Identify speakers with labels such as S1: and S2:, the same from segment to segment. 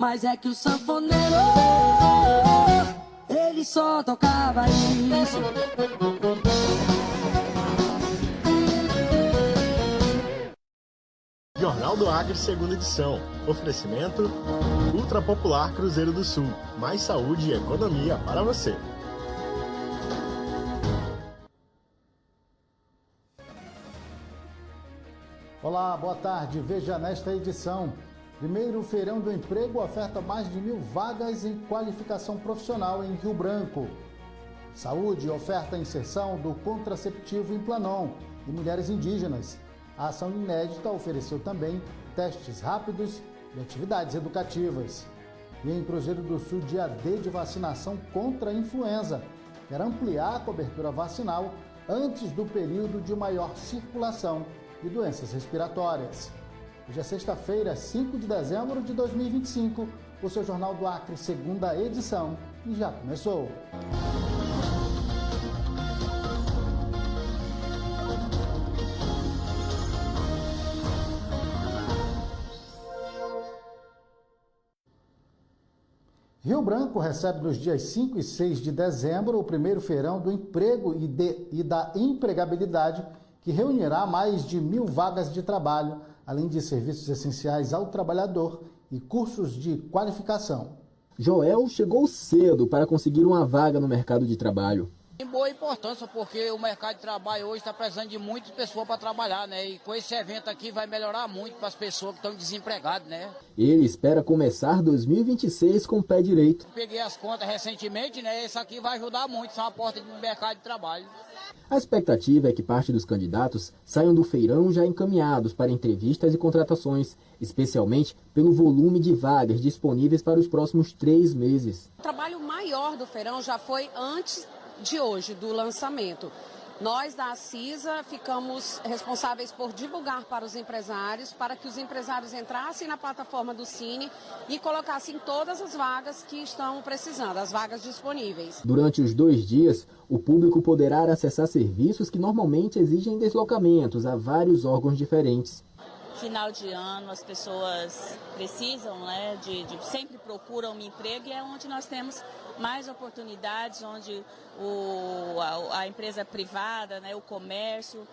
S1: Mas é que o sanfoneiro, ele só tocava isso.
S2: Jornal do Acre, segunda edição. Oferecimento Ultra Popular Cruzeiro do Sul. Mais saúde e economia para você.
S3: Olá, boa tarde. Veja nesta edição. Primeiro Feirão do Emprego oferta mais de 1.000 vagas em qualificação profissional em Rio Branco. Saúde oferta a inserção do contraceptivo Implanon e mulheres indígenas. A ação inédita ofereceu também testes rápidos e atividades educativas. E em Cruzeiro do Sul, dia D de vacinação contra a influenza. Quer ampliar a cobertura vacinal antes do período de maior circulação de doenças respiratórias. Hoje é sexta-feira, 5 de dezembro de 2025. O seu Jornal do Acre, segunda edição, já começou. Rio Branco recebe nos dias 5 e 6 de dezembro o primeiro feirão do emprego e da empregabilidade, que reunirá mais de 1.000 vagas de trabalho, além de serviços essenciais ao trabalhador e cursos de qualificação.
S4: Joel chegou cedo para conseguir uma vaga no mercado de trabalho.
S5: Tem boa importância, porque o mercado de trabalho hoje está precisando de muitas pessoas para trabalhar, né? E com esse evento aqui vai melhorar muito para as pessoas que estão desempregadas, né?
S4: Ele espera começar 2026 com o pé direito.
S5: Peguei as contas recentemente, né? Isso aqui vai ajudar muito, são a porta do mercado de trabalho.
S4: A expectativa é que parte dos candidatos saiam do feirão já encaminhados para entrevistas e contratações, especialmente pelo volume de vagas disponíveis para os próximos 3 meses.
S6: O trabalho maior do feirão já foi antes de hoje, do lançamento. Nós da CISA ficamos responsáveis por divulgar para os empresários, para que os empresários entrassem na plataforma do Cine e colocassem todas as vagas que estão precisando, as vagas disponíveis.
S4: Durante os 2 dias, o público poderá acessar serviços que normalmente exigem deslocamentos a vários órgãos diferentes.
S7: Final de ano, as pessoas precisam, né, sempre procuram um emprego, e é onde nós temos mais oportunidades, onde a empresa privada, né, o comércio,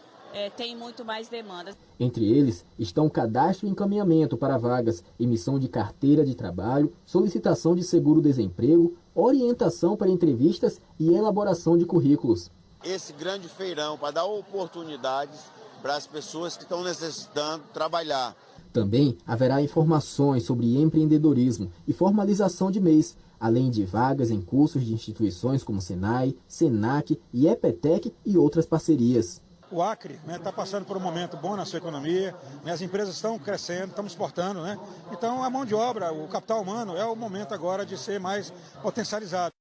S7: tem muito mais demanda.
S4: Entre eles estão cadastro e encaminhamento para vagas, emissão de carteira de trabalho, solicitação de seguro-desemprego, orientação para entrevistas e elaboração de currículos.
S8: Esse grande feirão para dar oportunidades para as pessoas que estão necessitando trabalhar.
S4: Também haverá informações sobre empreendedorismo e formalização de MEIs, além de vagas em cursos de instituições como Senai, Senac e EPTEC e outras parcerias.
S9: O Acre está passando por um momento bom na sua economia, as empresas estão crescendo, estamos exportando, Então a mão de obra, o capital humano é o momento agora de ser mais potencializado.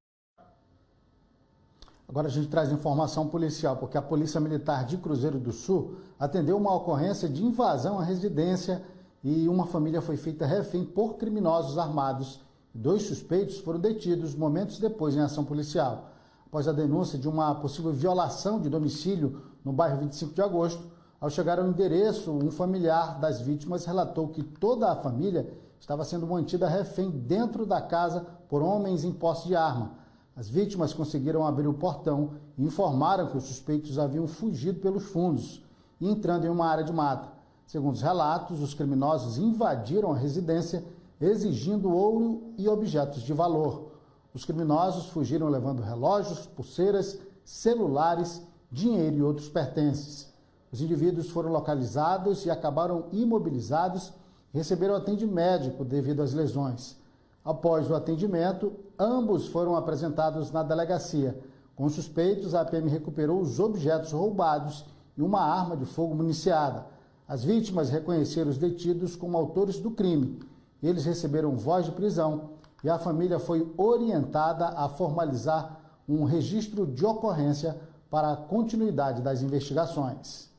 S3: Agora a gente traz informação policial, porque a Polícia Militar de Cruzeiro do Sul atendeu uma ocorrência de invasão à residência e uma família foi feita refém por criminosos armados. 2 suspeitos foram detidos momentos depois em ação policial. Após a denúncia de uma possível violação de domicílio no bairro 25 de agosto, ao chegar ao endereço, um familiar das vítimas relatou que toda a família estava sendo mantida refém dentro da casa por homens em posse de arma. As vítimas conseguiram abrir o portão e informaram que os suspeitos haviam fugido pelos fundos e entrando em uma área de mata. Segundo os relatos, os criminosos invadiram a residência exigindo ouro e objetos de valor. Os criminosos fugiram levando relógios, pulseiras, celulares, dinheiro e outros pertences. Os indivíduos foram localizados e acabaram imobilizados e receberam atendimento médico devido às lesões. Após o atendimento, ambos foram apresentados na delegacia. Com os suspeitos, a PM recuperou os objetos roubados e uma arma de fogo municiada. As vítimas reconheceram os detidos como autores do crime. Eles receberam voz de prisão e a família foi orientada a formalizar um registro de ocorrência para a continuidade das investigações.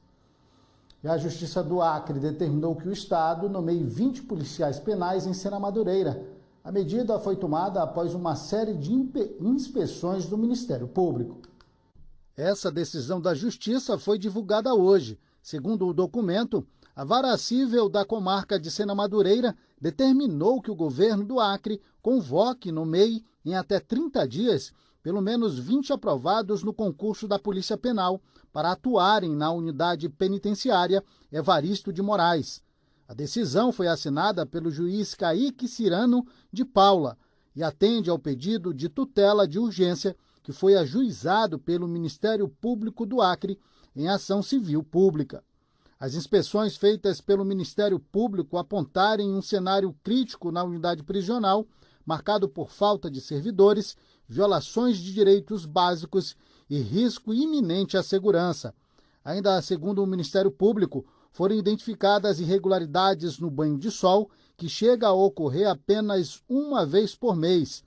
S3: E a Justiça do Acre determinou que o Estado nomeie 20 policiais penais em Sena Madureira. A medida foi tomada após uma série de inspeções do Ministério Público. Essa decisão da Justiça foi divulgada hoje. Segundo o documento, a Vara Cível da Comarca de Sena Madureira determinou que o governo do Acre convoque no MEI, em até 30 dias, pelo menos 20 aprovados no concurso da Polícia Penal para atuarem na unidade penitenciária Evaristo de Moraes. A decisão foi assinada pelo juiz Kaique Cirano de Paula e atende ao pedido de tutela de urgência que foi ajuizado pelo Ministério Público do Acre em ação civil pública. As inspeções feitas pelo Ministério Público apontarem um cenário crítico na unidade prisional, marcado por falta de servidores, violações de direitos básicos e risco iminente à segurança. Ainda segundo o Ministério Público, foram identificadas irregularidades no banho de sol, que chega a ocorrer apenas uma vez por mês,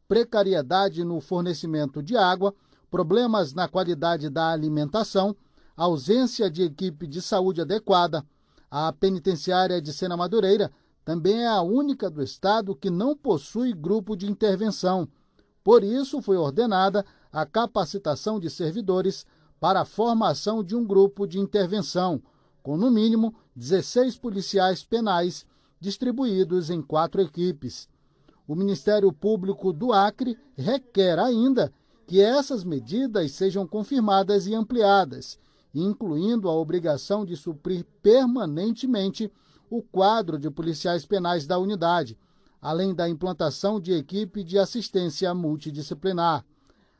S3: precariedade no fornecimento de água, problemas na qualidade da alimentação, ausência de equipe de saúde adequada. A penitenciária de Sena Madureira também é a única do estado que não possui grupo de intervenção. Por isso, foi ordenada a capacitação de servidores para a formação de um grupo de intervenção, com no mínimo 16 policiais penais distribuídos em 4 equipes. O Ministério Público do Acre requer ainda que essas medidas sejam confirmadas e ampliadas, incluindo a obrigação de suprir permanentemente o quadro de policiais penais da unidade, além da implantação de equipe de assistência multidisciplinar.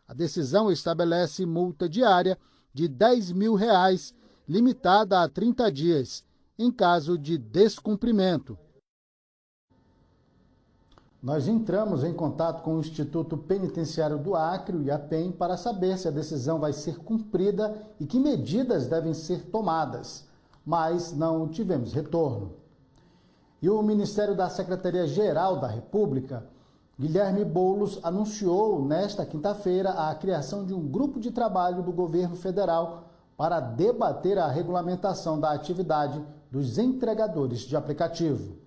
S3: A decisão estabelece multa diária de R$10 mil, limitada a 30 dias, em caso de descumprimento. Nós entramos em contato com o Instituto Penitenciário do Acre, o IAPEN, para saber se a decisão vai ser cumprida e que medidas devem ser tomadas, mas não tivemos retorno. E o Ministério da Secretaria-Geral da República, Guilherme Boulos, anunciou nesta quinta-feira a criação de um grupo de trabalho do governo federal para debater a regulamentação da atividade dos entregadores de aplicativo.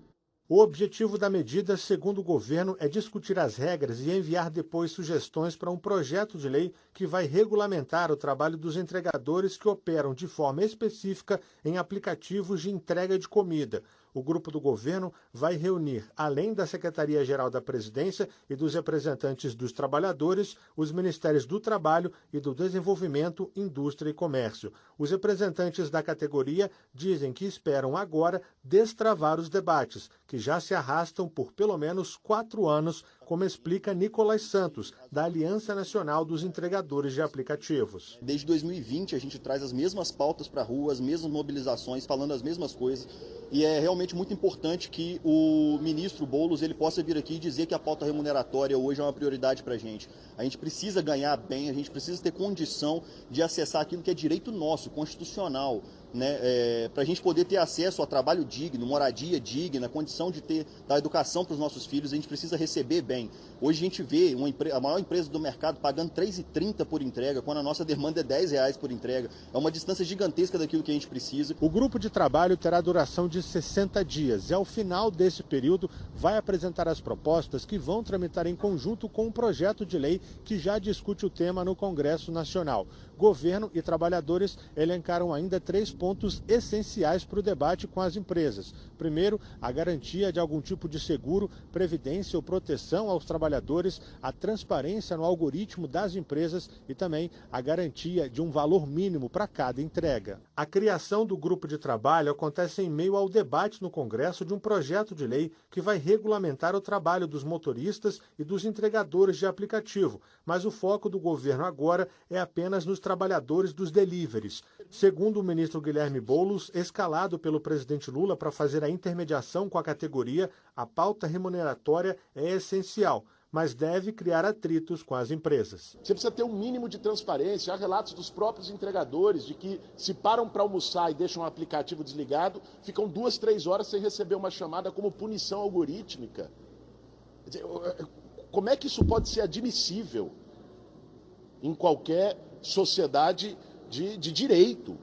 S2: O objetivo da medida, segundo o governo, é discutir as regras e enviar depois sugestões para um projeto de lei que vai regulamentar o trabalho dos entregadores que operam de forma específica em aplicativos de entrega de comida. O grupo do governo vai reunir, além da Secretaria-Geral da Presidência e dos representantes dos trabalhadores, os Ministérios do Trabalho e do Desenvolvimento, Indústria e Comércio. Os representantes da categoria dizem que esperam agora destravar os debates, que já se arrastam por pelo menos 4 anos, como explica Nicolás Santos, da Aliança Nacional dos Entregadores de Aplicativos.
S10: Desde 2020 a gente traz as mesmas pautas para a rua, as mesmas mobilizações, falando as mesmas coisas. E é realmente muito importante que o ministro Boulos ele possa vir aqui e dizer que a pauta remuneratória hoje é uma prioridade para a gente. A gente precisa ganhar bem, a gente precisa ter condição de acessar aquilo que é direito nosso, constitucional, né? Para a gente poder ter acesso a trabalho digno, moradia digna, condição de dar educação para os nossos filhos, a gente precisa receber bem. Hoje a gente vê a maior empresa do mercado pagando R$ 3,30 por entrega, quando a nossa demanda é R$10 por entrega. É uma distância gigantesca daquilo que a gente precisa.
S2: O grupo de trabalho terá duração de 60 dias e, ao final desse período, vai apresentar as propostas que vão tramitar em conjunto com um projeto de lei que já discute o tema no Congresso Nacional. Governo e trabalhadores elencaram ainda 3 pontos essenciais para o debate com as empresas. Primeiro, a garantia de algum tipo de seguro, previdência ou proteção aos trabalhadores, a transparência no algoritmo das empresas e também a garantia de um valor mínimo para cada entrega. A criação do grupo de trabalho acontece em meio ao debate no Congresso de um projeto de lei que vai regulamentar o trabalho dos motoristas e dos entregadores de aplicativo, mas o foco do governo agora é apenas nos trabalhadores dos deliveries. Segundo o ministro Guilherme Boulos, escalado pelo presidente Lula para fazer a intermediação com a categoria, a pauta remuneratória é essencial, mas deve criar atritos com as empresas.
S11: Você precisa ter um mínimo de transparência. Há relatos dos próprios entregadores de que se param para almoçar e deixam o aplicativo desligado, ficam 2, 3 horas sem receber uma chamada como punição algorítmica. Como é que isso pode ser admissível em qualquer sociedade de direito,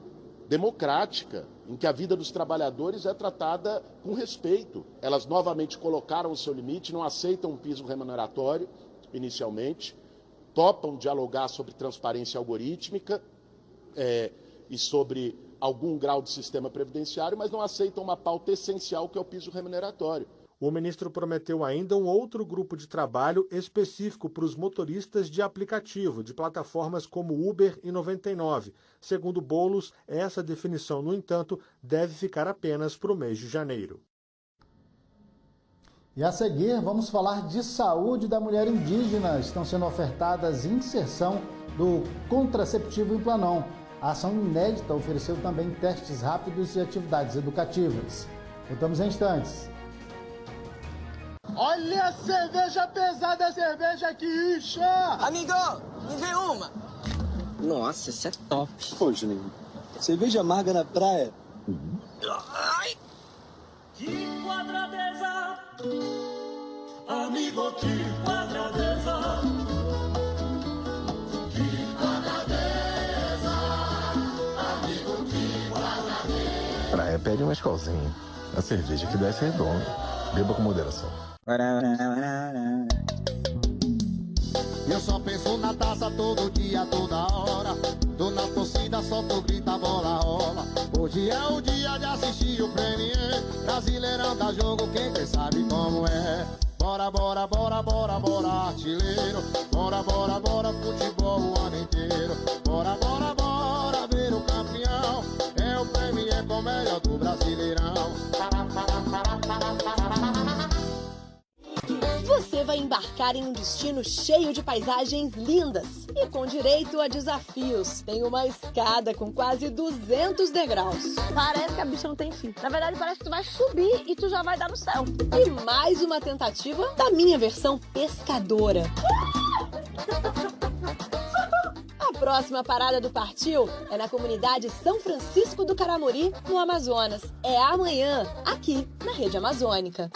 S11: democrática, em que a vida dos trabalhadores é tratada com respeito? Elas novamente colocaram o seu limite, não aceitam um piso remuneratório, inicialmente, topam dialogar sobre transparência algorítmica e sobre algum grau de sistema previdenciário, mas não aceitam uma pauta essencial, que é o piso remuneratório.
S2: O ministro prometeu ainda um outro grupo de trabalho específico para os motoristas de aplicativo, de plataformas como Uber e 99. Segundo Boulos, essa definição, no entanto, deve ficar apenas para o mês de janeiro.
S3: E a seguir, vamos falar de saúde da mulher indígena. Estão sendo ofertadas inserção do contraceptivo Implanon. A ação inédita ofereceu também testes rápidos e atividades educativas. Voltamos em instantes.
S12: Olha a cerveja pesada, a cerveja aqui, Isha!
S13: Amigo, me vê uma! Nossa, isso é top!
S14: Pô, Juninho, cerveja amarga na praia?
S13: Ai!
S12: Que quadradeza! Amigo, que quadradeza! Que quadradeza! Amigo, que quadradeza!
S15: Praia pede uma escolzinha. A cerveja que desce é redonda. Beba com moderação.
S12: Eu só penso na taça todo dia, toda hora. Tô na torcida, só tô grita, bola rola. Hoje é o dia de assistir o Premier. Brasileirão dá jogo, quem sabe como é. Bora, bora, bora, bora, bora, artilheiro. Bora, bora, bora, futebol o ano inteiro. Bora, bora, bora, ver o campeão. É o Premier com o melhor do Brasileirão.
S16: Você vai embarcar em um destino cheio de paisagens lindas e com direito a desafios. Tem uma escada com quase 200 degraus.
S17: Parece que a bicha não tem fim. Na verdade, parece que tu vai subir e tu já vai dar no céu.
S16: E mais uma tentativa da minha versão pescadora. A próxima parada do Partiu é na comunidade São Francisco do Caramuri, no Amazonas. É amanhã, aqui na Rede Amazônica.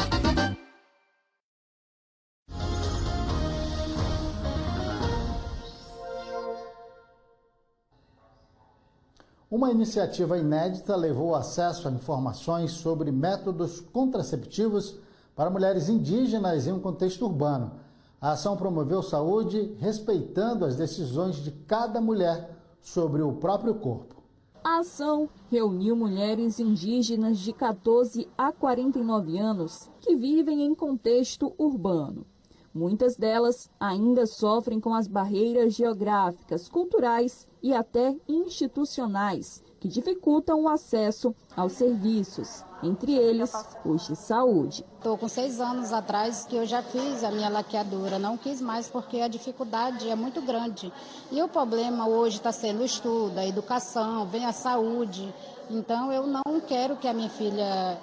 S3: Uma iniciativa inédita levou acesso a informações sobre métodos contraceptivos para mulheres indígenas em um contexto urbano. A ação promoveu saúde respeitando as decisões de cada mulher sobre o próprio corpo.
S18: A ação reuniu mulheres indígenas de 14 a 49 anos que vivem em contexto urbano. Muitas delas ainda sofrem com as barreiras geográficas, culturais e até institucionais que dificultam o acesso aos serviços, entre eles os de saúde.
S19: Estou com 6 anos atrás que eu já fiz a minha laqueadura, não quis mais porque a dificuldade é muito grande. E o problema hoje está sendo o estudo, a educação, vem a saúde. Então eu não quero que a minha filha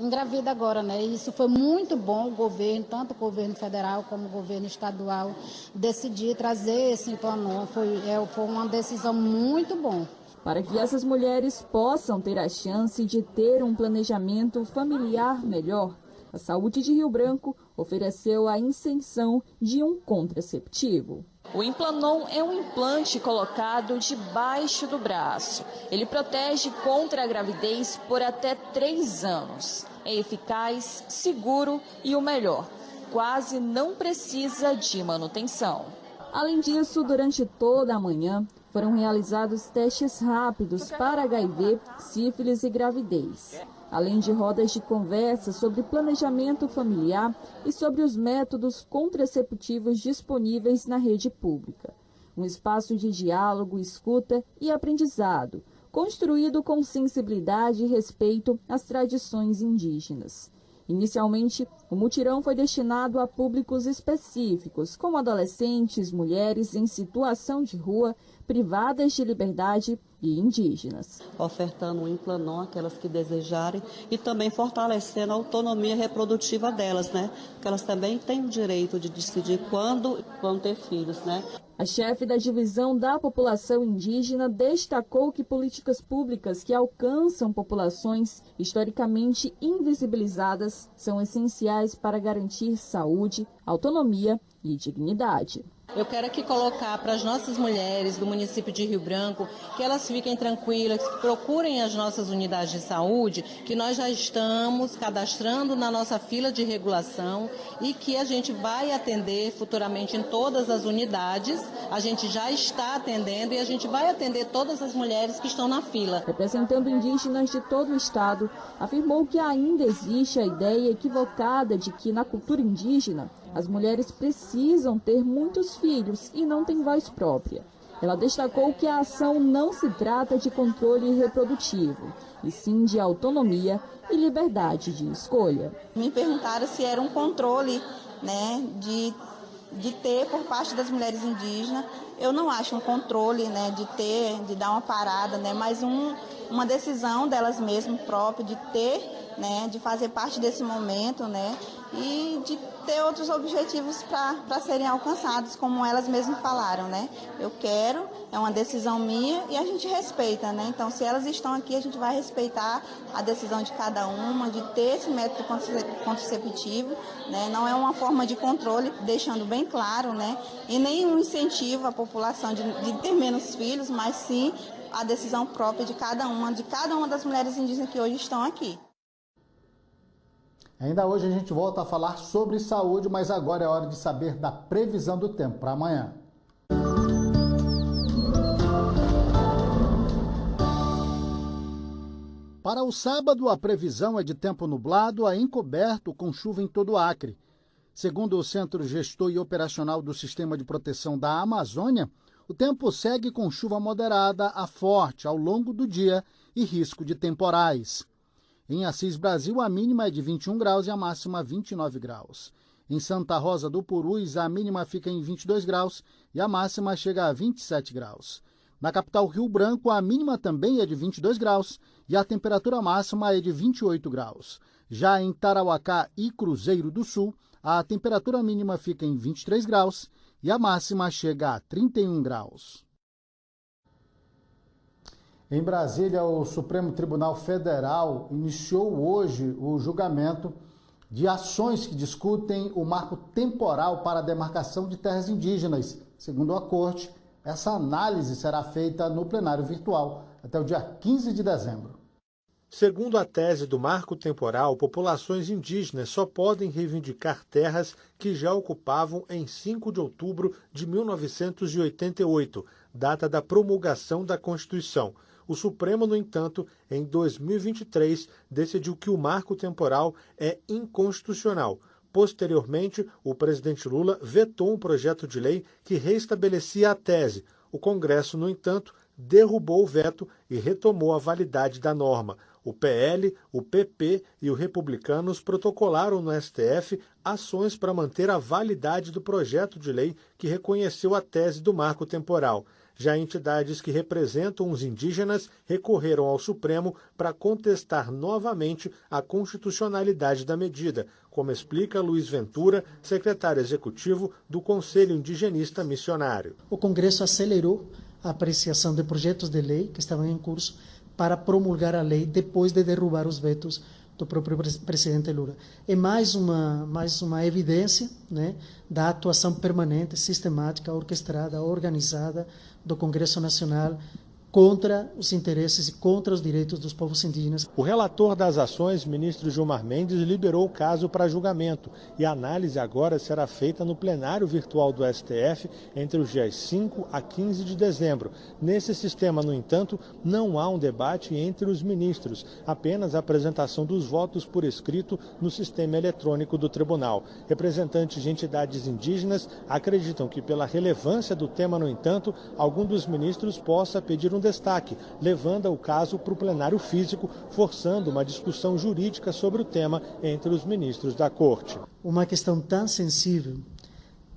S19: engravida agora, né? Isso foi muito bom o governo, tanto o governo federal como o governo estadual, decidir trazer esse Implanon. Foi uma decisão muito boa.
S18: Para que essas mulheres possam ter a chance de ter um planejamento familiar melhor, a Saúde de Rio Branco ofereceu a inserção de um contraceptivo. O Implanon é um implante colocado debaixo do braço. Ele protege contra a gravidez por até 3 anos. É eficaz, seguro e o melhor, quase não precisa de manutenção. Além disso, durante toda a manhã, foram realizados testes rápidos para HIV, sífilis e gravidez, além de rodas de conversa sobre planejamento familiar e sobre os métodos contraceptivos disponíveis na rede pública. Um espaço de diálogo, escuta e aprendizado, construído com sensibilidade e respeito às tradições indígenas. Inicialmente, o mutirão foi destinado a públicos específicos, como adolescentes, mulheres em situação de rua, privadas de liberdade e indígenas.
S20: Ofertando um Implanon àquelas que desejarem e também fortalecendo a autonomia reprodutiva delas, né? Porque elas também têm o direito de decidir quando vão ter filhos, né?
S18: A chefe da divisão da população indígena destacou que políticas públicas que alcançam populações historicamente invisibilizadas são essenciais para garantir saúde, autonomia e dignidade.
S20: Eu quero aqui colocar para as nossas mulheres do município de Rio Branco que elas fiquem tranquilas, que procurem as nossas unidades de saúde, que nós já estamos cadastrando na nossa fila de regulação e que a gente vai atender futuramente em todas as unidades. A gente já está atendendo e a gente vai atender todas as mulheres que estão na fila.
S18: Representando indígenas de todo o estado, afirmou que ainda existe a ideia equivocada de que na cultura indígena as mulheres precisam ter muitos filhos e não têm voz própria. Ela destacou que a ação não se trata de controle reprodutivo, e sim de autonomia e liberdade de escolha.
S20: Me perguntaram se era um controle, de ter por parte das mulheres indígenas. Eu não acho um controle, de dar uma parada, mas uma decisão delas mesmas próprias de ter, de fazer parte desse momento, e de ter outros objetivos para serem alcançados, como elas mesmas falaram, Eu quero, é uma decisão minha e a gente respeita, Então, se elas estão aqui, a gente vai respeitar a decisão de cada uma, de ter esse método contraceptivo, Não é uma forma de controle, deixando bem claro, E nem um incentivo à população de ter menos filhos, mas sim a decisão própria de cada uma das mulheres indígenas que hoje estão aqui.
S3: Ainda hoje a gente volta a falar sobre saúde, mas agora é hora de saber da previsão do tempo para amanhã. Para o sábado, a previsão é de tempo nublado a encoberto com chuva em todo o Acre. Segundo o Centro Gestor e Operacional do Sistema de Proteção da Amazônia, o tempo segue com chuva moderada a forte ao longo do dia e risco de temporais. Em Assis Brasil, a mínima é de 21 graus e a máxima 29 graus. Em Santa Rosa do Purus, a mínima fica em 22 graus e a máxima chega a 27 graus. Na capital Rio Branco, a mínima também é de 22 graus e a temperatura máxima é de 28 graus. Já em Tarauacá e Cruzeiro do Sul, a temperatura mínima fica em 23 graus e a máxima chega a 31 graus. Em Brasília, o Supremo Tribunal Federal iniciou hoje o julgamento de ações que discutem o marco temporal para a demarcação de terras indígenas. Segundo a Corte, essa análise será feita no plenário virtual até o dia 15 de dezembro.
S2: Segundo a tese do marco temporal, populações indígenas só podem reivindicar terras que já ocupavam em 5 de outubro de 1988, data da promulgação da Constituição. O Supremo, no entanto, em 2023, decidiu que o marco temporal é inconstitucional. Posteriormente, o presidente Lula vetou um projeto de lei que reestabelecia a tese. O Congresso, no entanto, derrubou o veto e retomou a validade da norma. O PL, o PP e os republicanos protocolaram no STF ações para manter a validade do projeto de lei que reconheceu a tese do marco temporal. Já entidades que representam os indígenas recorreram ao Supremo para contestar novamente a constitucionalidade da medida, como explica Luiz Ventura, secretário executivo do Conselho Indigenista Missionário.
S21: O Congresso acelerou a apreciação de projetos de lei que estavam em curso para promulgar a lei depois de derrubar os vetos do próprio presidente Lula. É mais uma evidência, da atuação permanente, sistemática, orquestrada, organizada do Congresso Nacional contra os interesses e contra os direitos dos povos indígenas.
S2: O relator das ações, ministro Gilmar Mendes, liberou o caso para julgamento e a análise agora será feita no plenário virtual do STF entre os dias 5 a 15 de dezembro. Nesse sistema, no entanto, não há um debate entre os ministros, apenas a apresentação dos votos por escrito no sistema eletrônico do tribunal. Representantes de entidades indígenas acreditam que, pela relevância do tema, no entanto, algum dos ministros possa pedir um destaque, levando o caso para o plenário físico, forçando uma discussão jurídica sobre o tema entre os ministros da Corte.
S21: Uma questão tão sensível,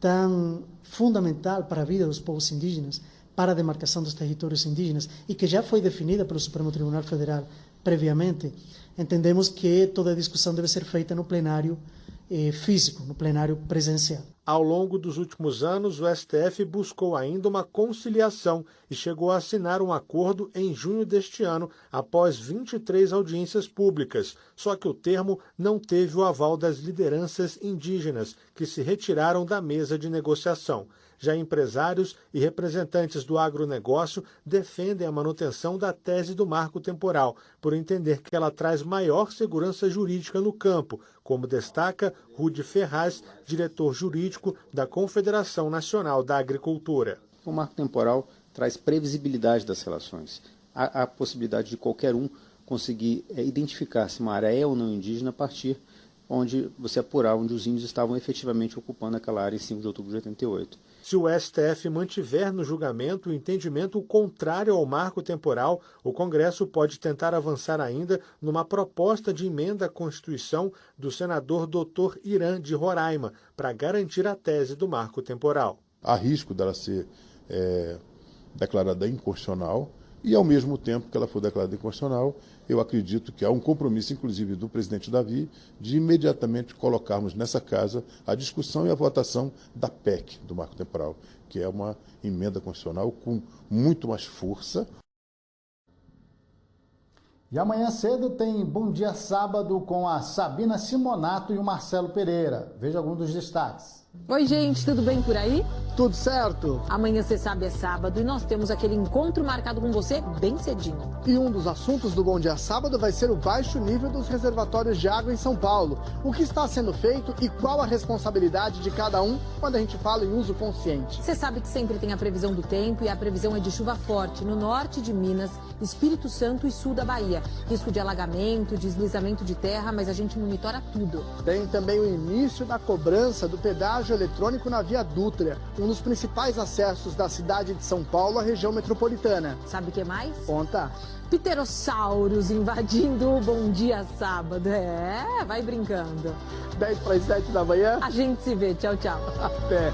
S21: tão fundamental para a vida dos povos indígenas, para a demarcação dos territórios indígenas, e que já foi definida pelo Supremo Tribunal Federal previamente, entendemos que toda a discussão deve ser feita no plenário físico, no plenário presencial.
S2: Ao longo dos últimos anos, o STF buscou ainda uma conciliação e chegou a assinar um acordo em junho deste ano, após 23 audiências públicas. Só que o termo não teve o aval das lideranças indígenas, que se retiraram da mesa de negociação. Já empresários e representantes do agronegócio defendem a manutenção da tese do marco temporal, por entender que ela traz maior segurança jurídica no campo, como destaca Rudy Ferraz, diretor jurídico da Confederação Nacional da Agricultura.
S1: O marco temporal traz previsibilidade das relações. Há a possibilidade de qualquer um conseguir identificar se uma área é ou não indígena a partir onde você apurar onde os índios estavam efetivamente ocupando aquela área em 5 de outubro de 88.
S2: Se o STF mantiver no julgamento o entendimento contrário ao marco temporal, o Congresso pode tentar avançar ainda numa proposta de emenda à Constituição do senador Dr. Irã de Roraima, para garantir a tese do marco temporal.
S22: Há risco dela ser declarada inconstitucional e, ao mesmo tempo que ela for declarada inconstitucional, eu acredito que há um compromisso, inclusive, do presidente Davi, de imediatamente colocarmos nessa casa a discussão e a votação da PEC, do marco temporal, que é uma emenda constitucional com muito mais força.
S3: E amanhã cedo tem Bom Dia Sábado com a Sabina Simonato e o Marcelo Pereira. Veja alguns dos destaques.
S23: Oi, gente, tudo bem por aí?
S24: Tudo certo.
S23: Amanhã, você sabe, é sábado e nós temos aquele encontro marcado com você bem cedinho.
S24: E um dos assuntos do Bom Dia Sábado vai ser o baixo nível dos reservatórios de água em São Paulo. O que está sendo feito e qual a responsabilidade de cada um quando a gente fala em uso consciente.
S23: Você sabe que sempre tem a previsão do tempo e a previsão é de chuva forte no norte de Minas, Espírito Santo e sul da Bahia. Risco de alagamento, deslizamento de terra, mas a gente monitora tudo.
S24: Tem também o início da cobrança do pedágio eletrônico na Via Dutra, um dos principais acessos da cidade de São Paulo à região metropolitana.
S23: Sabe o que mais?
S24: Conta.
S23: Pterossauros invadindo o Bom Dia Sábado. Vai brincando.
S24: 10 para as 7 da manhã.
S23: A gente se vê. Tchau, tchau.
S24: Até.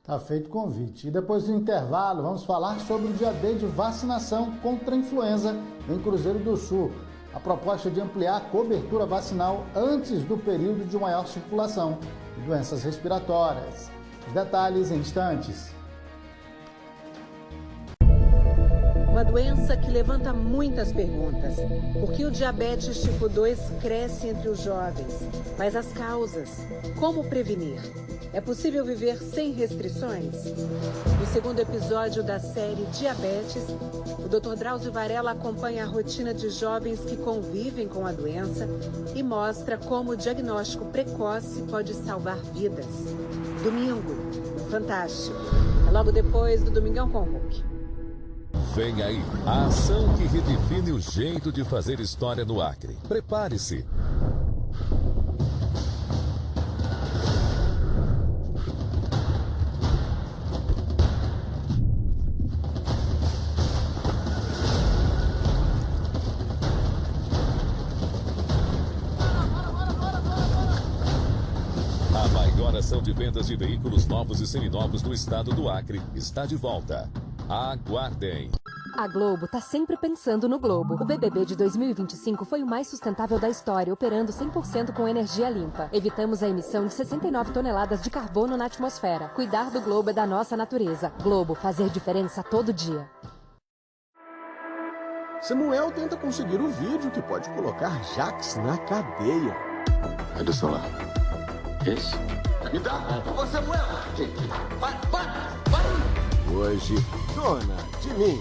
S3: Tá feito o convite. E depois do intervalo, vamos falar sobre o dia D de vacinação contra a influenza em Cruzeiro do Sul. A proposta é de ampliar a cobertura vacinal antes do período de maior circulação de doenças respiratórias. Os detalhes em instantes.
S25: Uma doença que levanta muitas perguntas. Por que o diabetes tipo 2 cresce entre os jovens? Quais as causas? Como prevenir? É possível viver sem restrições? No segundo episódio da série Diabetes, o Dr. Drauzio Varela acompanha a rotina de jovens que convivem com a doença e mostra como o diagnóstico precoce pode salvar vidas. Domingo, Fantástico. É logo depois do Domingão com o Hulk.
S26: Vem aí, a ação que redefine o jeito de fazer história no Acre. Prepare-se. A maior ação de vendas de veículos novos e seminovos do estado do Acre está de volta. Aguardem.
S27: A Globo tá sempre pensando no globo. O BBB de 2025 foi o mais sustentável da história, operando 100% com energia limpa. Evitamos a emissão de 69 toneladas de carbono na atmosfera. Cuidar do globo é da nossa natureza. Globo, fazer diferença todo dia.
S28: Samuel tenta conseguir o vídeo que pode colocar Jax na cadeia.
S15: Cadê o celular? Esse?
S28: Me dá! Ô, Samuel! Vai! Hoje, dona de mim.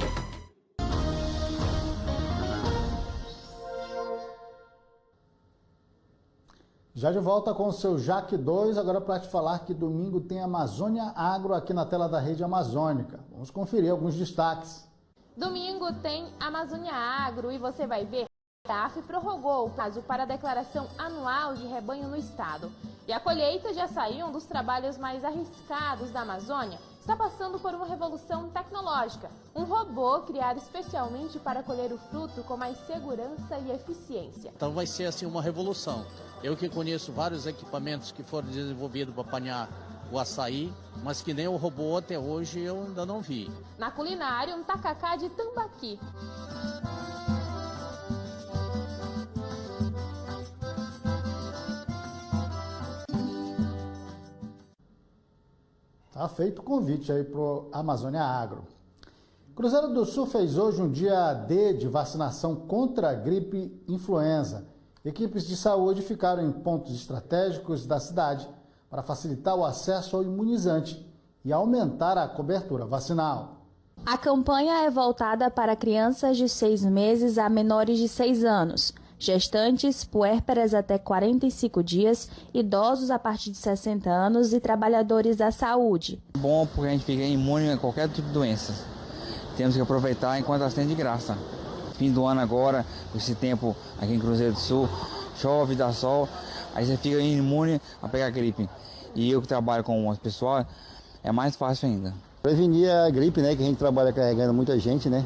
S3: Já de volta com o seu Jaque 2, agora para te falar que domingo tem Amazônia Agro aqui na tela da Rede Amazônica. Vamos conferir alguns destaques.
S29: Domingo tem Amazônia Agro e você vai ver que a AF prorrogou o prazo para a declaração anual de rebanho no estado. E a colheita de açaí, um dos trabalhos mais arriscados da Amazônia, está passando por uma revolução tecnológica. Um robô criado especialmente para colher o fruto com mais segurança e eficiência.
S30: Então vai ser assim uma revolução. Eu que conheço vários equipamentos que foram desenvolvidos para apanhar o açaí, mas que nem o robô até hoje eu ainda não vi.
S29: Na culinária, um tacacá de tambaqui.
S3: Tá feito o convite aí para o Amazônia Agro. Cruzeiro do Sul fez hoje um dia D de vacinação contra a gripe influenza. Equipes de saúde ficaram em pontos estratégicos da cidade para facilitar o acesso ao imunizante e aumentar a cobertura vacinal.
S4: A campanha é voltada para crianças de 6 meses a menores de 6 anos, gestantes, puérperas até 45 dias, idosos a partir de 60 anos e trabalhadores da saúde.
S5: Bom, porque a gente fica imune a qualquer tipo de doença. Temos que aproveitar enquanto elas têm de graça. Fim do ano agora, esse tempo aqui em Cruzeiro do Sul, chove, dá sol, aí você fica imune a pegar gripe. E eu que trabalho com o pessoal, é mais fácil ainda.
S6: Prevenir a gripe, né, que a gente trabalha carregando muita gente, né?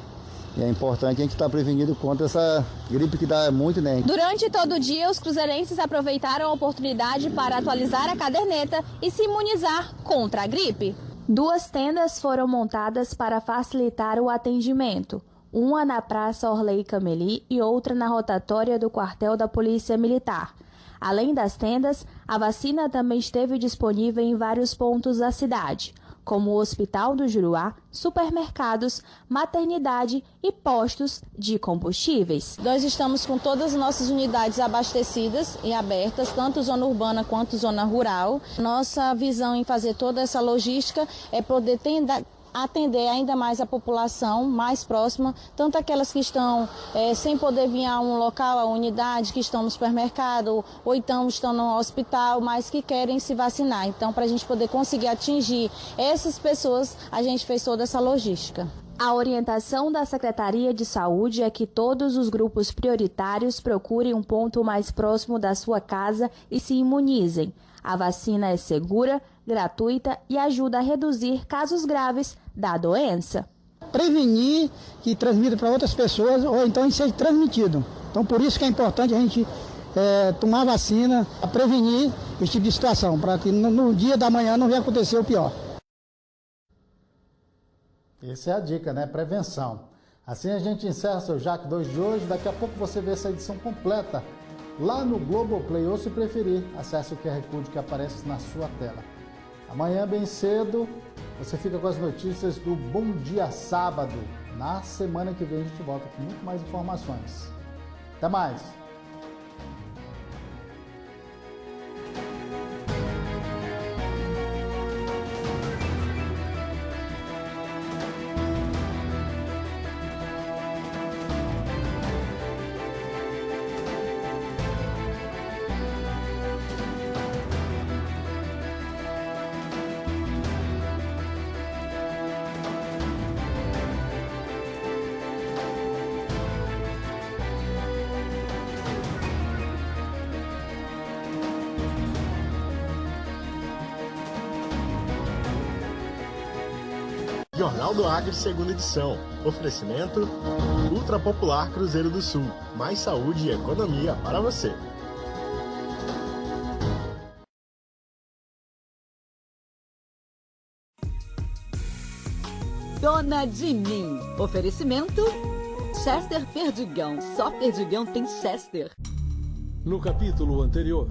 S6: E é importante a gente estar prevenido contra essa gripe que dá muito, né?
S4: Durante todo o dia, os cruzeirenses aproveitaram a oportunidade para atualizar a caderneta e se imunizar contra a gripe. 2 tendas foram montadas para facilitar o atendimento. Uma na Praça Orley Cameli e outra na rotatória do quartel da Polícia Militar. Além das tendas, a vacina também esteve disponível em vários pontos da cidade, como o Hospital do Juruá, supermercados, maternidade e postos de combustíveis.
S7: Nós estamos com todas as nossas unidades abastecidas e abertas, tanto zona urbana quanto zona rural. Nossa visão em fazer toda essa logística é poder atender ainda mais a população mais próxima, tanto aquelas que estão sem poder vir a um local, a unidade, que estão no supermercado, ou então estão no hospital, mas que querem se vacinar. Então, para a gente poder conseguir atingir essas pessoas, a gente fez toda essa logística.
S4: A orientação da Secretaria de Saúde é que todos os grupos prioritários procurem um ponto mais próximo da sua casa e se imunizem. A vacina é segura, gratuita e ajuda a reduzir casos graves da doença.
S8: Prevenir que transmita para outras pessoas ou então ser transmitido. Então, por isso que é importante a gente tomar vacina, a prevenir esse tipo de situação, para que no dia da manhã não venha acontecer o pior.
S3: Essa é a dica, né? Prevenção. Assim a gente encerra seu Jaque 2 de hoje. Daqui a pouco você vê essa edição completa lá no Globoplay, ou se preferir, acesse o QR Code que aparece na sua tela. Amanhã, bem cedo, você fica com as notícias do Bom Dia Sábado. Na semana que vem a gente volta com muito mais informações. Até mais!
S28: Jornal do Acre, segunda edição. Oferecimento Ultra Popular Cruzeiro do Sul. Mais saúde e economia para você.
S9: Dona de Mim. Oferecimento Chester Perdigão. Só Perdigão tem Chester.
S10: No capítulo anterior.